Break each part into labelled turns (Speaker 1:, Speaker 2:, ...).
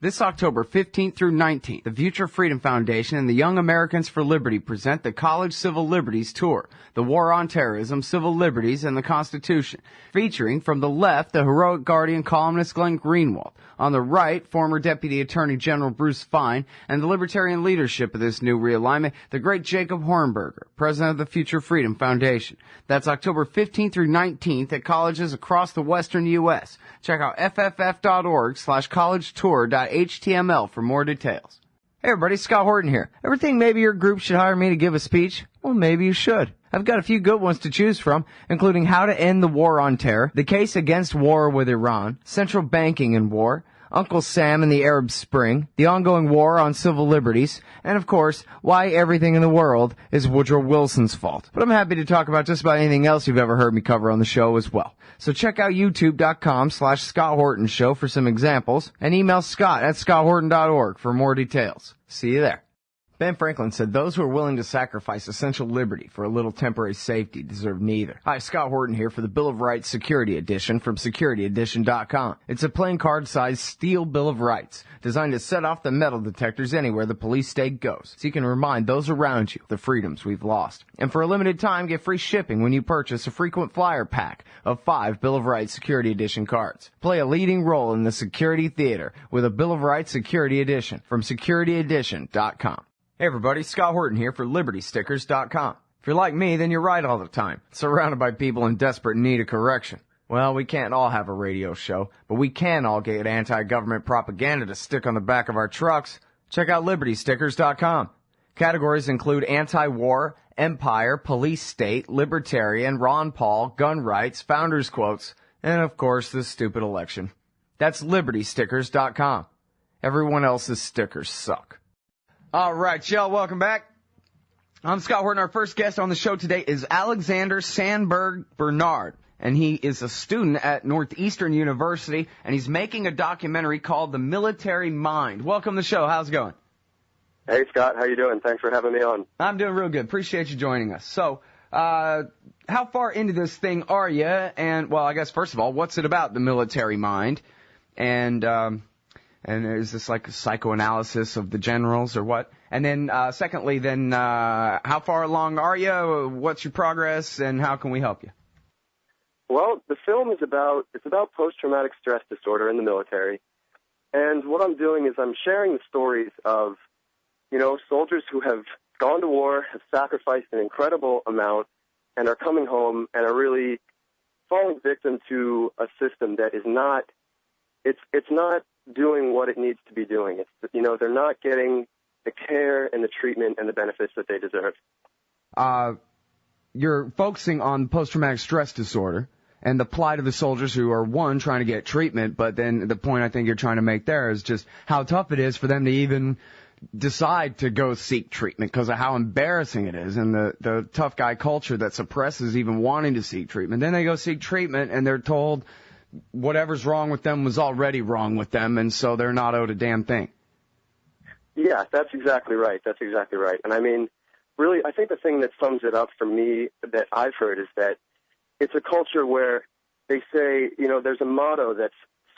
Speaker 1: This October 15th through 19th, the Future Freedom Foundation and the Young Americans for Liberty present the College Civil Liberties Tour, the War on Terrorism, Civil Liberties, and the Constitution, featuring from the left the heroic Guardian columnist Glenn Greenwald, on the right former Deputy Attorney General Bruce Fein, and the libertarian leadership of this new realignment, the great Jacob Hornberger, president of the Future Freedom Foundation. That's October 15th through 19th at colleges across the western U.S. Check out fff.org/collegetour.html for more details. Hey everybody, Scott Horton here. Ever think maybe your group should hire me to give a speech? Well, maybe you should. I've got a few good ones to choose from, including how to end the war on terror, the case against war with Iran, central banking and war, Uncle Sam and the Arab Spring, the ongoing war on civil liberties, and of course, why everything in the world is Woodrow Wilson's fault. But I'm happy to talk about just about anything else you've ever heard me cover on the show as well. So check out youtube.com/Scott Horton Show for some examples, and email scott@scotthorton.org for more details. See you there. Ben Franklin said, those who are willing to sacrifice essential liberty for a little temporary safety deserve neither. Hi, Scott Horton here for the Bill of Rights Security Edition from securityedition.com. It's a playing card-sized steel Bill of Rights designed to set off the metal detectors anywhere the police state goes, so you can remind those around you the freedoms we've lost. And for a limited time, get free shipping when you purchase a frequent flyer pack of 5 Bill of Rights Security Edition cards. Play a leading role in the security theater with a Bill of Rights Security Edition from securityedition.com. Hey everybody, Scott Horton here for LibertyStickers.com. If you're like me, then you're right all the time, surrounded by people in desperate need of correction. Well, we can't all have a radio show, but we can all get anti-government propaganda to stick on the back of our trucks. Check out LibertyStickers.com. Categories include anti-war, empire, police state, libertarian, Ron Paul, gun rights, founders quotes, and of course the stupid election. That's LibertyStickers.com. Everyone else's stickers suck. All right, y'all, welcome back. I'm Scott Horton. Our first guest on the show today is Alexander Sandberg Bernard, and he is a student at Northeastern University, and he's making a documentary called The Military Mind. Welcome to the show. How's it going?
Speaker 2: Hey, Scott. How you doing? Thanks for having me on.
Speaker 1: I'm doing real good. Appreciate you joining us. So, how far into this thing are you? And, well, I guess, first of all, what's it about, the military mind? And is this like a psychoanalysis of the generals or what? And then, secondly, then, how far along are you? What's your progress and how can we help you?
Speaker 2: Well, the film is about post-traumatic stress disorder in the military. And what I'm doing is I'm sharing the stories of, soldiers who have gone to war, have sacrificed an incredible amount, and are coming home and are really falling victim to a system that is not, it's not doing what it needs to be doing. It's, they're not getting the care and the treatment and the benefits that they deserve.
Speaker 1: You're focusing on post-traumatic stress disorder and the plight of the soldiers who are, one, trying to get treatment, but then the point I think you're trying to make there is just how tough it is for them to even decide to go seek treatment because of how embarrassing it is and the tough guy culture that suppresses even wanting to seek treatment. Then they go seek treatment and they're told whatever's wrong with them was already wrong with them, and so they're not owed a damn thing.
Speaker 2: Yeah, that's exactly right. That's exactly right. And I mean, really, I think the thing that sums it up for me that I've heard is that it's a culture where they say, there's a motto that's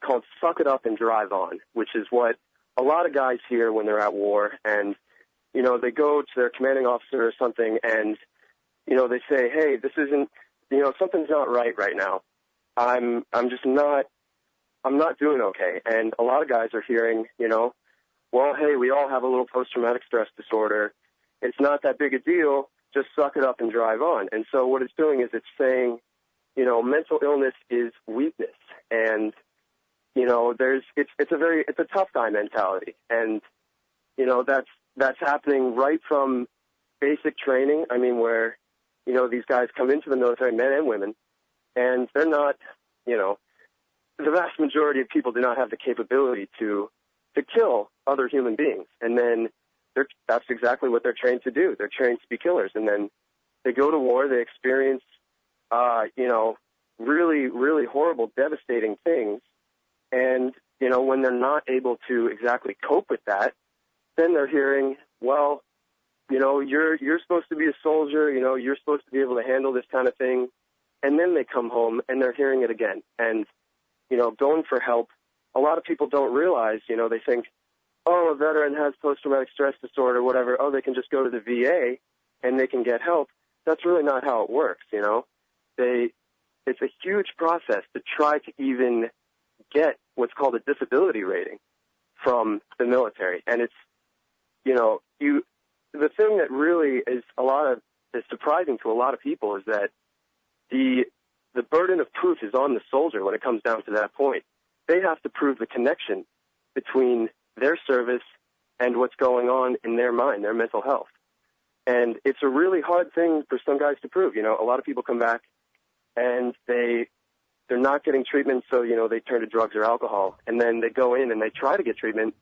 Speaker 2: called suck it up and drive on, which is what a lot of guys hear when they're at war. And, they go to their commanding officer or something and, they say, hey, this isn't, something's not right now. I'm not doing okay. And a lot of guys are hearing, well, hey, we all have a little post-traumatic stress disorder. It's not that big a deal. Just suck it up and drive on. And so what it's doing is it's saying, mental illness is weakness. And, it's a tough guy mentality. And, that's happening right from basic training. I mean, where, these guys come into the military, men and women, and they're not, the vast majority of people do not have the capability to kill other human beings. And then that's exactly what they're trained to do. They're trained to be killers. And then they go to war, they experience, really, really horrible, devastating things. And, when they're not able to exactly cope with that, then they're hearing, well, you're supposed to be a soldier, you're supposed to be able to handle this kind of thing. And then they come home and they're hearing it again. And, going for help a lot of people don't realize, they think, oh, a veteran has post-traumatic stress disorder, whatever, oh, they can just go to the VA and they can get help. That's really not how it works, It's a huge process to try to even get what's called a disability rating from the military. And it's, the thing that really is surprising to a lot of people is that the burden of proof is on the soldier when it comes down to that point. They have to prove the connection between their service and what's going on in their mind, their mental health. And it's a really hard thing for some guys to prove. A lot of people come back and they're not getting treatment, so, they turn to drugs or alcohol. And then they go in and they try to get treatment,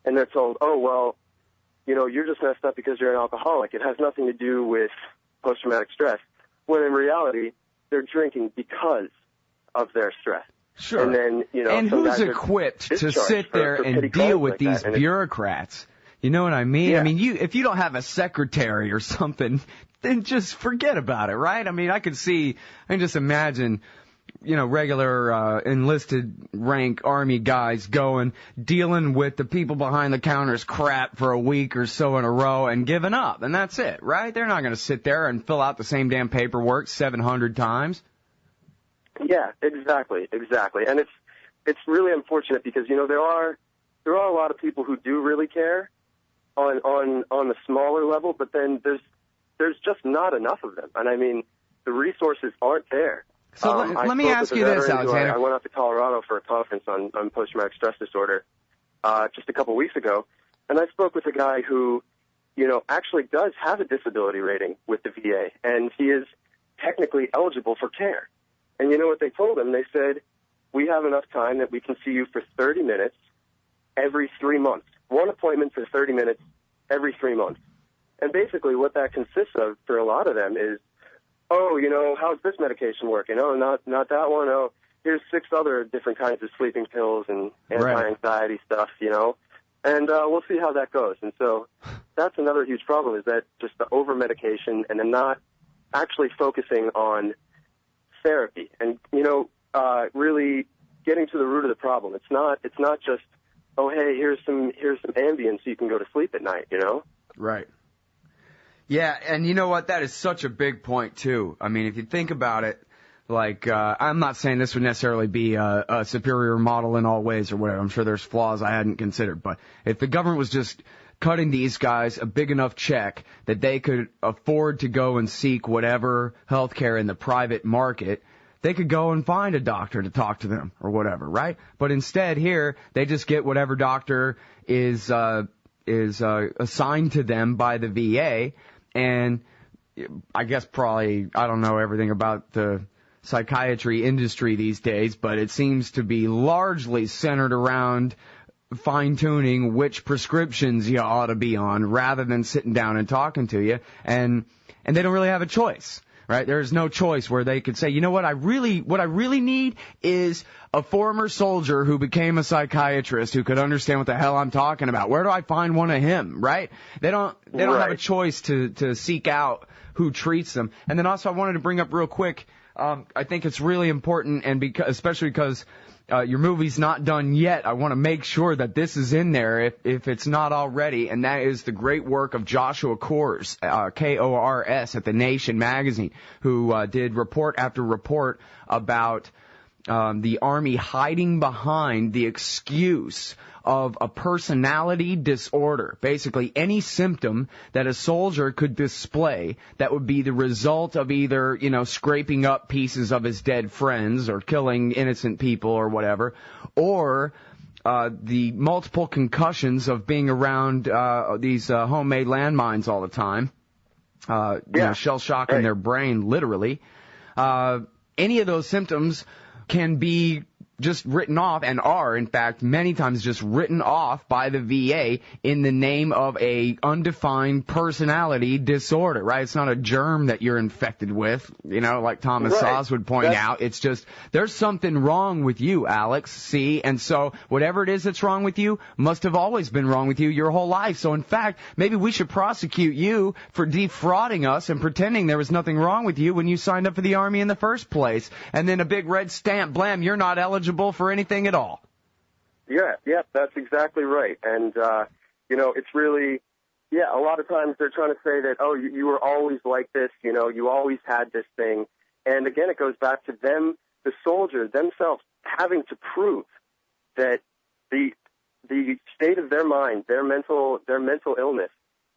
Speaker 2: and they're told, oh, well, you're just messed up because you're an alcoholic. It has nothing to do with post-traumatic stress. When in reality, they're drinking because of their stress.
Speaker 1: Sure.
Speaker 2: And then,
Speaker 1: and who's equipped to sit there and deal with these bureaucrats? You know what I mean?
Speaker 2: Yeah.
Speaker 1: I mean, if you don't have a secretary or something, then just forget about it, right? I mean, I can just imagine, regular enlisted rank Army guys dealing with the people behind the counter's crap for a week or so in a row and giving up, and that's it, right? They're not going to sit there and fill out the same damn paperwork 700 times.
Speaker 2: Yeah, exactly. And it's really unfortunate because, there are a lot of people who do really care on the smaller level, but then there's just not enough of them. And I mean, the resources aren't there.
Speaker 1: So let me ask you this, Alexander.
Speaker 2: I went out to Colorado for a conference on post-traumatic stress disorder just a couple weeks ago, and I spoke with a guy who, actually does have a disability rating with the VA, and he is technically eligible for care. And you know what they told him? They said, we have enough time that we can see you for 30 minutes every 3 months. One appointment for 30 minutes every 3 months. And basically what that consists of for a lot of them is, oh, how's this medication working? Oh, not that one. Oh, here's 6 other different kinds of sleeping pills and anti-anxiety stuff, and we'll see how that goes. And so that's another huge problem, is that just the over-medication and then not actually focusing on therapy and, really getting to the root of the problem. It's not just, oh, hey, here's some Ambien so you can go to sleep at night,
Speaker 1: Right. Yeah, and you know what? That is such a big point, too. I mean, if you think about it, like, I'm not saying this would necessarily be a superior model in all ways or whatever. I'm sure there's flaws I hadn't considered. But if the government was just cutting these guys a big enough check that they could afford to go and seek whatever health care in the private market, they could go and find a doctor to talk to them or whatever, right? But instead here, they just get whatever doctor is assigned to them by the VA. And I guess probably, I don't know everything about the psychiatry industry these days, but it seems to be largely centered around fine-tuning which prescriptions you ought to be on rather than sitting down and talking to you. And they don't really have a choice, right? There's no choice where they could say, you know what I really need is a former soldier who became a psychiatrist who could understand what the hell I'm talking about. Where do I find one of him, right? They don't have a choice to seek out who treats them. And then also I wanted to bring up real quick, I think it's really important, and especially because your movie's not done yet, I want to make sure that this is in there if it's not already, and that is the great work of Joshua Kors, Kors, at The Nation magazine, who did report after report about the Army hiding behind the excuse of a personality disorder. Basically, any symptom that a soldier could display that would be the result of either, scraping up pieces of his dead friends or killing innocent people or whatever, or the multiple concussions of being around these homemade landmines all the time, shell shock in their brain, literally. Any of those symptoms can be just written off, and are, in fact, many times just written off by the VA in the name of a undefined personality disorder, right? It's not a germ that you're infected with, like Thomas Saz would point out. It's just, there's something wrong with you, Alex, see? And so whatever it is that's wrong with you must have always been wrong with you your whole life. So in fact, maybe we should prosecute you for defrauding us and pretending there was nothing wrong with you when you signed up for the Army in the first place. And then a big red stamp, blam, you're not eligible for anything at all.
Speaker 2: Yeah, that's exactly right. And, it's really, a lot of times they're trying to say that, oh, you were always like this, you always had this thing. And again, it goes back to them, the soldiers themselves, having to prove that the state of their mind, their mental illness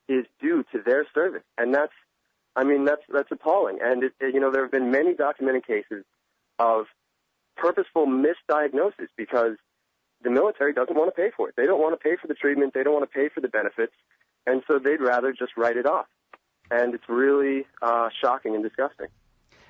Speaker 2: is due to their service. And that's appalling. And, there have been many documented cases of purposeful misdiagnosis because the military doesn't want to pay for it. They don't want to pay for the treatment. They don't want to pay for the benefits. And so they'd rather just write it off. And it's really shocking and disgusting.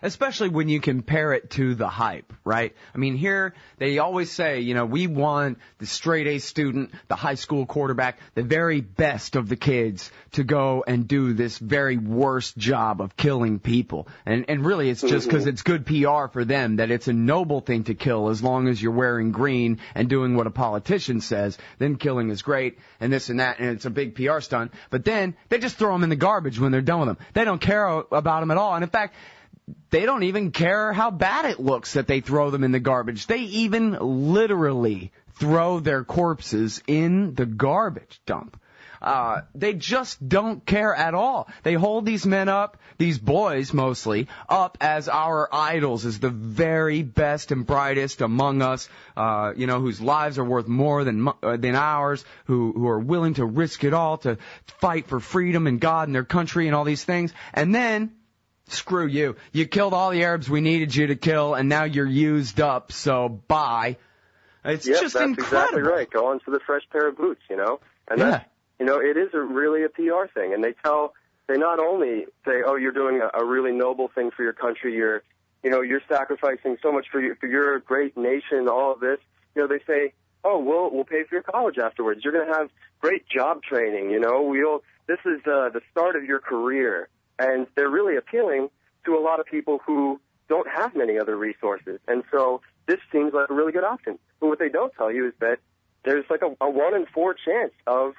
Speaker 1: Especially when you compare it to the hype, right? I mean, here they always say, we want the straight A student, the high school quarterback, the very best of the kids to go and do this very worst job of killing people. And really it's just because it's good PR for them that it's a noble thing to kill as long as you're wearing green and doing what a politician says. Then killing is great and this and that, and it's a big PR stunt. But then they just throw them in the garbage when they're done with them. They don't care about them at all. And in fact, they don't even care how bad it looks that they throw them in the garbage. They even literally throw their corpses in the garbage dump. They just don't care at all. They hold these men up, these boys mostly, up as our idols, as the very best and brightest among us, whose lives are worth more than ours, who are willing to risk it all to fight for freedom and God and their country and all these things. And then, screw you. You killed all the Arabs we needed you to kill, and now you're used up, so bye. It's just
Speaker 2: that's
Speaker 1: incredible.
Speaker 2: Exactly right. Go on to the fresh pair of boots, And that's, it is really a PR thing. And they not only say, oh, you're doing a really noble thing for your country, you're sacrificing so much for your great nation, all of this. They say, oh, we'll pay for your college afterwards. You're going to have great job training, this is the start of your career. And they're really appealing to a lot of people who don't have many other resources. And so this seems like a really good option. But what they don't tell you is that there's like a 1 in 4 chance of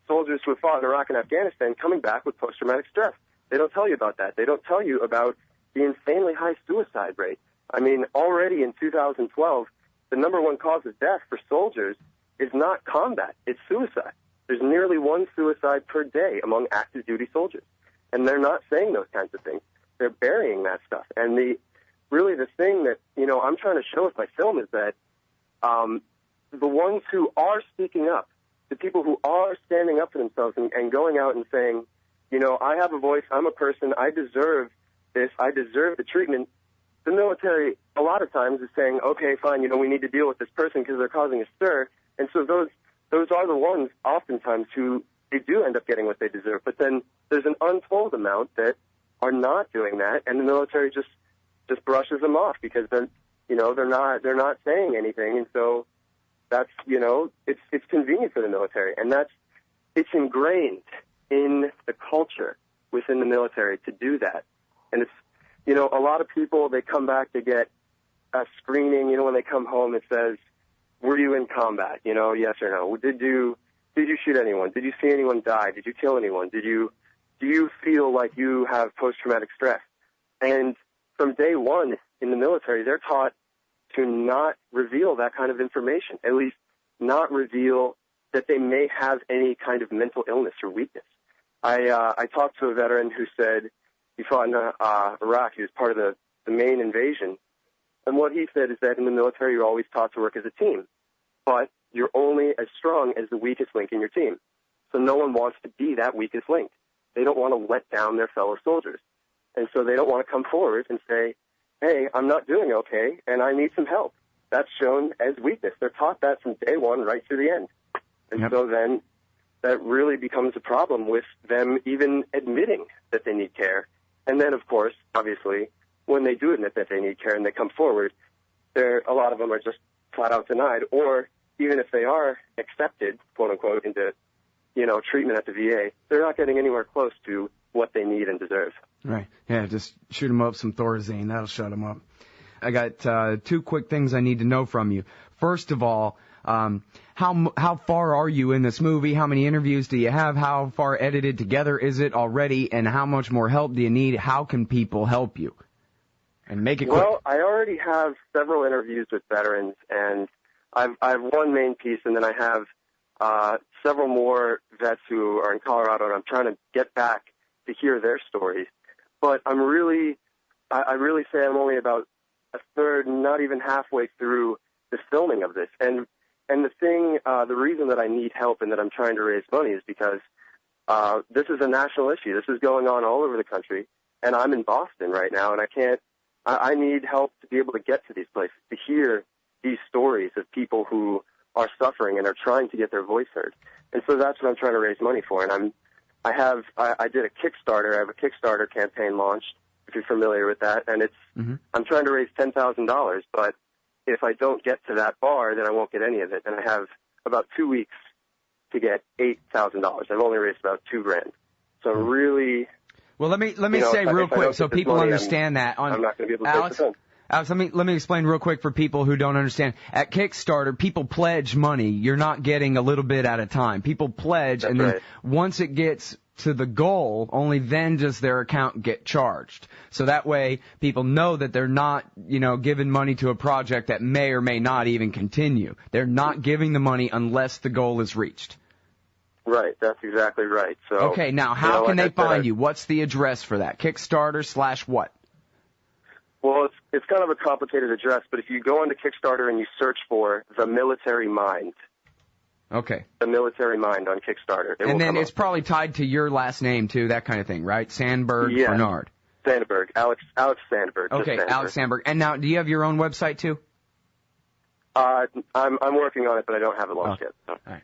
Speaker 2: soldiers who have fought in Iraq and Afghanistan coming back with post-traumatic stress. They don't tell you about that. They don't tell you about the insanely high suicide rate. I mean, already in 2012, the number one cause of death for soldiers is not combat. It's suicide. There's nearly 1 suicide per day among active duty soldiers. And they're not saying those kinds of things. They're burying that stuff. And the thing that, I'm trying to show with my film is that the ones who are speaking up, the people who are standing up for themselves and going out and saying, I have a voice, I'm a person, I deserve this, I deserve the treatment, the military a lot of times is saying, okay, fine, we need to deal with this person because they're causing a stir. And so those are the ones oftentimes who they do end up getting what they deserve. But then there's an untold amount that are not doing that, and the military just brushes them off because they're not saying anything. And so that's, it's convenient for the military, and it's ingrained in the culture within the military to do that. And it's, a lot of people, they come back to get a screening, when they come home, it says, were you in combat? Yes or no? Did you shoot anyone? Did you see anyone die? Did you kill anyone? Do you feel like you have post-traumatic stress? And from day one in the military, they're taught to not reveal that kind of information, at least not reveal that they may have any kind of mental illness or weakness. I talked to a veteran who said he fought in Iraq. He was part of the main invasion. And what he said is that in the military, you're always taught to work as a team. But you're only as strong as the weakest link in your team. So no one wants to be that weakest link. They don't want to let down their fellow soldiers. And so they don't want to come forward and say, hey, I'm not doing okay, and I need some help. That's shown as weakness. They're taught that from day one right through the end. And so then that really becomes a problem with them even admitting that they need care. And then, of course, obviously, when they do admit that they need care and they come forward, a lot of them are just flat out denied, or even if they are accepted, quote unquote, into, treatment at the VA, they're not getting anywhere close to what they need and deserve.
Speaker 1: Right. Yeah, just shoot them up some Thorazine. That'll shut them up. I got 2 quick things I need to know from you. First of all, how far are you in this movie? How many interviews do you have? How far edited together is it already? And how much more help do you need? How can people help you? And make it quick.
Speaker 2: Well, I already have several interviews with veterans, and I have one main piece, and then I have several more vets who are in Colorado, and I'm trying to get back to hear their stories. But I really say I'm only about a third, not even halfway through the filming of this. And the reason that I need help and that I'm trying to raise money is because this is a national issue. This is going on all over the country, and I'm in Boston right now, and I need help to be able to get to these places, to hear these stories of people who are suffering and are trying to get their voice heard. And so that's what I'm trying to raise money for. And I did a Kickstarter. I have a Kickstarter campaign launched, if you're familiar with that, and I'm trying to raise $10,000, but if I don't get to that bar, then I won't get any of it. And I have about 2 weeks to get $8,000. I've only raised about $2,000. So I'm really...
Speaker 1: Well, let me say real quick so people understand that.
Speaker 2: I'm not going to be able to take the film.
Speaker 1: Alex, let me explain real quick for people who don't understand. At Kickstarter, people pledge money. You're not getting a little bit at a time. People pledge, and then once it gets to the goal, only then does their account get charged. So that way, people know that they're not, giving money to a project that may or may not even continue. They're not giving the money unless the goal is reached.
Speaker 2: Right, that's exactly right. So
Speaker 1: okay, now how can they find you? What's the address for that? Kickstarter / what?
Speaker 2: Well, it's kind of a complicated address, but if you go onto Kickstarter and you search for The Military Mind.
Speaker 1: Okay.
Speaker 2: The Military Mind on Kickstarter.
Speaker 1: And then it's probably tied to your last name, too, that kind of thing, right? Sandberg, Bernard.
Speaker 2: Sandberg. Alex Sandberg.
Speaker 1: Okay,
Speaker 2: Sandberg.
Speaker 1: Alex Sandberg. And now, do you have your own website, too?
Speaker 2: I'm working on it, but I don't have it launched yet. So.
Speaker 1: All right.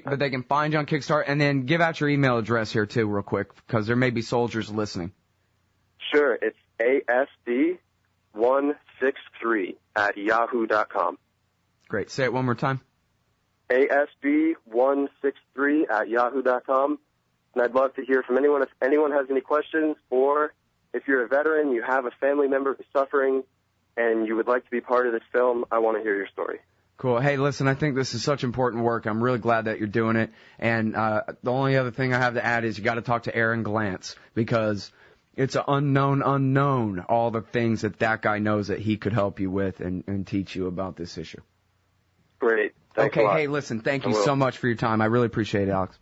Speaker 1: But they can find you on Kickstarter, and then give out your email address here, too, real quick, because there may be soldiers listening.
Speaker 2: Sure. It's ASB163@yahoo.com.
Speaker 1: Great. Say it one more time.
Speaker 2: ASB163@yahoo.com. And I'd love to hear from anyone. If anyone has any questions, or if you're a veteran, you have a family member who's suffering, and you would like to be part of this film, I want to hear your story.
Speaker 1: Cool. Hey, listen, I think this is such important work. I'm really glad that you're doing it. And the only other thing I have to add is you got to talk to Aaron Glantz, because it's an unknown, all the things that guy knows that he could help you with and teach you about this issue.
Speaker 2: Great. Thanks a lot.
Speaker 1: Hey, listen, thank you so much for your time. I really appreciate it, Alex.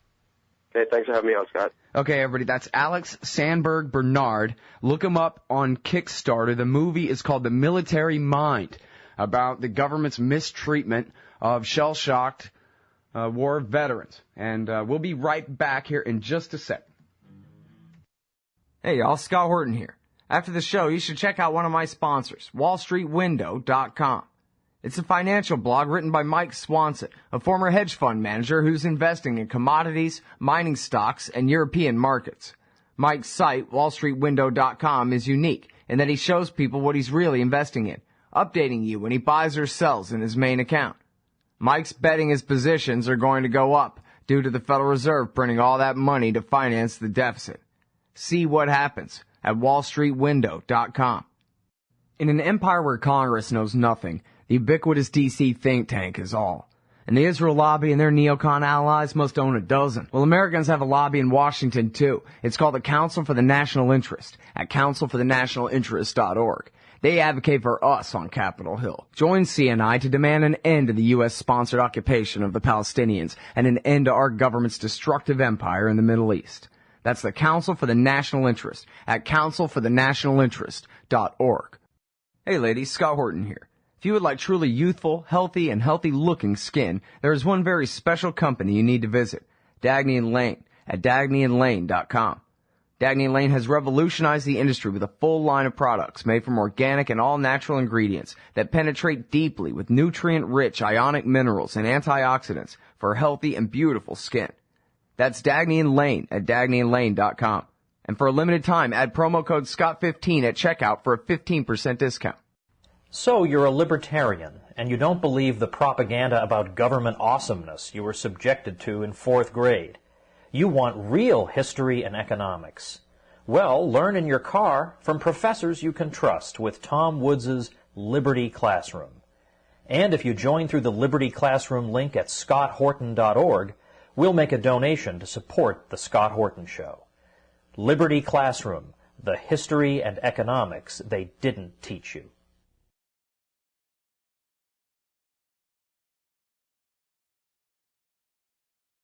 Speaker 2: Okay, thanks for having me on, Scott.
Speaker 1: Okay, everybody, that's Alex Sandberg Bernard. Look him up on Kickstarter. The movie is called The Military Mind, about the government's mistreatment of shell-shocked war veterans. And we'll be right back here in just a sec. Hey, y'all, Scott Horton here. After the show, you should check out one of my sponsors, WallStreetWindow.com. It's a financial blog written by Mike Swanson, a former hedge fund manager who's investing in commodities, mining stocks, and European markets. Mike's site, WallStreetWindow.com, is unique in that he shows people what he's really investing in, updating you when he buys or sells in his main account. Mike's betting his positions are going to go up due to the Federal Reserve printing all that money to finance the deficit. See what happens at WallStreetWindow.com. In an empire where Congress knows nothing, the ubiquitous D.C. think tank is all. And the Israel lobby and their neocon allies must own a dozen. Well, Americans have a lobby in Washington, too. It's called the Council for the National Interest at councilforthenationalinterest.org. They advocate for us on Capitol Hill. Join CNI to demand an end to the U.S.-sponsored occupation of the Palestinians and an end to our government's destructive empire in the Middle East. That's the Council for the National Interest at councilforthenationalinterest.org. Hey ladies, Scott Horton here. If you would like truly youthful, healthy, and healthy-looking skin, there is one very special company you need to visit, Dagny & Lane at dagnyandlane.com. Dagny & Lane has revolutionized the industry with a full line of products made from organic and all-natural ingredients that penetrate deeply with nutrient-rich ionic minerals and antioxidants for healthy and beautiful skin. That's Dagny & Lane at dagnyandlane.com. And for a limited time, add promo code SCOTT15 at checkout for a 15% discount.
Speaker 3: So you're a libertarian, and you don't believe the propaganda about government awesomeness you were subjected to in 4th grade. You want real history and economics. Well, learn in your car from professors you can trust with Tom Woods' Liberty Classroom. And if you join through the Liberty Classroom link at scotthorton.org, we'll make a donation to support The Scott Horton Show. Liberty Classroom, the history and economics they didn't teach you.